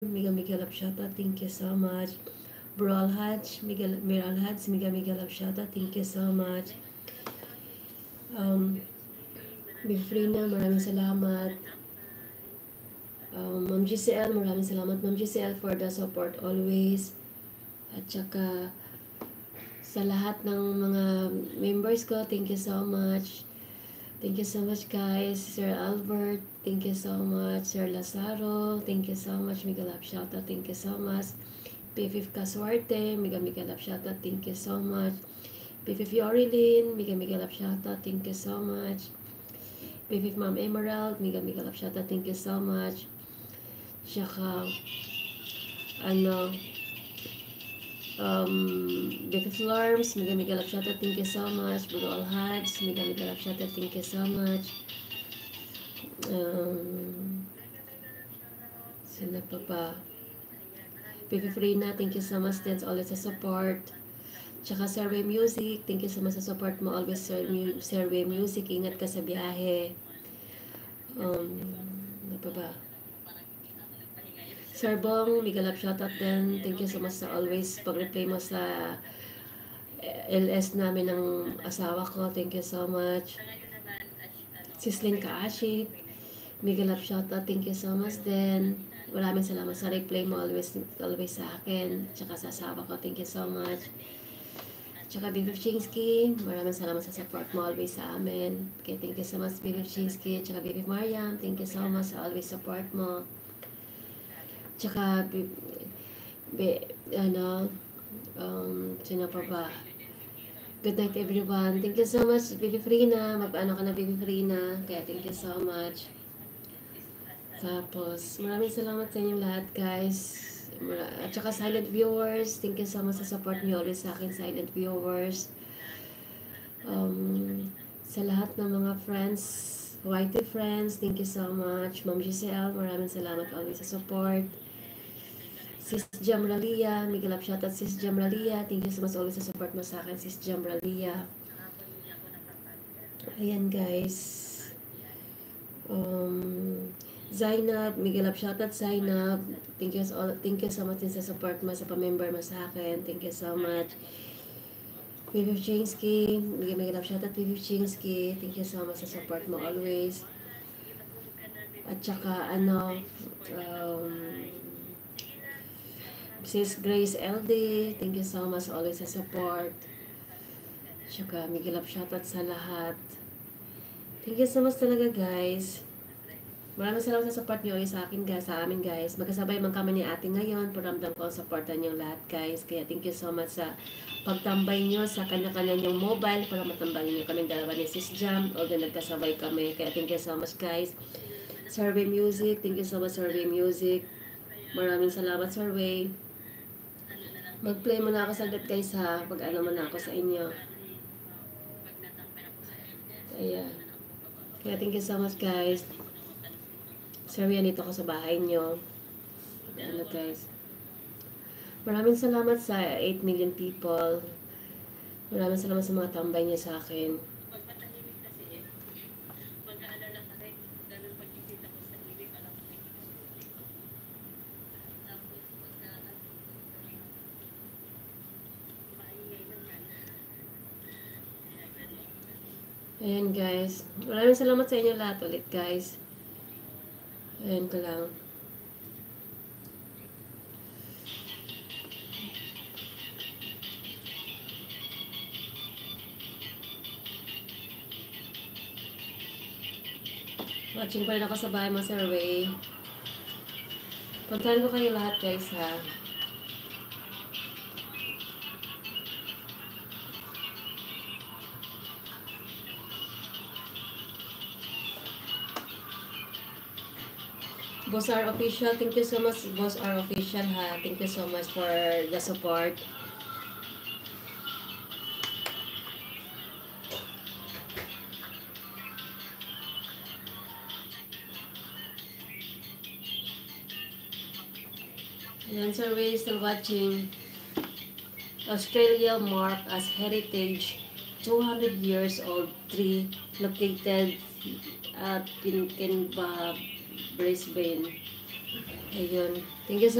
Mega mega love shoutout, thank you so much. Bro Alhaj, Mir Alhaj, mega mega love shoutout, thank you so much. Um, Bifrina, maraming salamat. Ma'am GCL, maraming salamat Ma'am GCL for the support always. At saka sa lahat ng mga members ko, thank you so much. Thank you so much guys. Sir Albert, thank you so much. Sir Lazaro, thank you so much. Mega love shoutout, thank you so much. P5 Kaswarte, mega mega love shoutout, thank you so much. P5 Yorilyn, mega mega love shoutout, thank you so much. P5 Ma'am Emerald, mega mega love shoutout, thank you so much. Tsaka, ano, P5 Larms, mega mega love shoutout, thank you so much. Bro Alhads, mega mega love shoutout, thank you so much. Sino pa ba? P5 Rina, thank you so much. Thanks always sa support. Tsaka Survey Music, thank you so much sa support mo. Always Survey Music, ingat ka sa biyahe. Ano pa ba? Sir Bong, mega love shoutout din. Thank you so much sa always pag-reply mo sa LS namin ng asawa ko. Thank you so much. Sislin Kaashi, mega love shoutout. Thank you so much din. Maraming salamat sa reply mo always sa akin. Tsaka sa asawa ko. Thank you so much. Tsaka Bibi Chinsky, maraming salamat sa support mo always sa amin. Okay, thank you so much Bibi Chinsky. Tsaka Bibi Mariam, thank you so much sa always support mo. Tsaka, sino pa ba? Good night everyone. Thank you so much, Bibi Frina. Mag-ano ka na, Bibi Frina. Kaya thank you so much. Tapos, maraming salamat sa inyong lahat, guys. At saka silent viewers, thank you so much sa support niyo always sa akin, silent viewers. Sa lahat ng mga friends, YT friends, thank you so much. Ma'am Giselle, maraming salamat always sa support. Sis Jamralia, mega love shoutout Sis Jamralia. Thank you so much always sa support mo sa akin, Sis Jamralia. Ayan guys. Zainab, mega love shoutout Zainab. Thank you so much din sa support mo sa pa-member mo sa akin. Thank you so much. Vivi Chinsky, mega love shoutout Vivi Chinsky. Thank you so much sa support mo always. At saka Sis Grace LD, thank you so much always sa support. Tsaka mega love shoutout sa lahat. Thank you so much talaga guys. Maraming salamat sa support niyo sa akin guys, sa amin guys. Magkasabay man kami ni ate ngayon. Paramdam ko ang supportan niyo lahat guys. Kaya thank you so much sa pagtambay niyo sa kanya-kanya niyong mobile para matambayin niyo kami dalawa ni Sis Jam. Although nagkasabay kami. Kaya thank you so much guys. Survey Music, thank you so much Survey Music. Maraming salamat Survey. Mag-play muna ako saglit guys ha. Pag-ano muna ako sa inyo. Ayan. Kaya thank you so much guys. Sorry, nandito ako sa bahay nyo. Ano guys. Maraming salamat sa 8 million people. Maraming salamat sa mga tambay niya sa akin. Ayan guys. Maraming salamat sa inyo lahat ulit guys. Ayan ko lang. Watching pa rin ako sa bahay mo, Sir Ray. Puntahan ko kayo lahat guys ha. Boss R Official, thank you so much Boss R Official ha. Thank you so much for the support. Ayan, Sir Ray, still watching. Australia marked as heritage 200 years old tree located at Pinkenba, Brisbane. Ayun. Thank you so